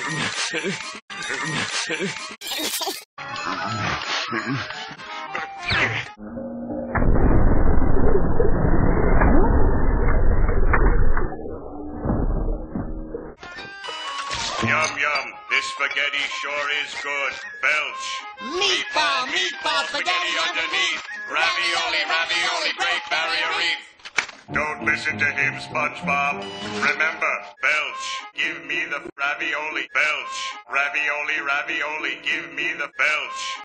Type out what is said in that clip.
Yum, yum. This spaghetti sure is good. Belch. Meatball spaghetti underneath. Ravioli, ravioli, Great Barrier Reef. Don't listen to him, SpongeBob. Remember, belch. Give me the ravioli. Belch. Ravioli, ravioli. Give me the belch.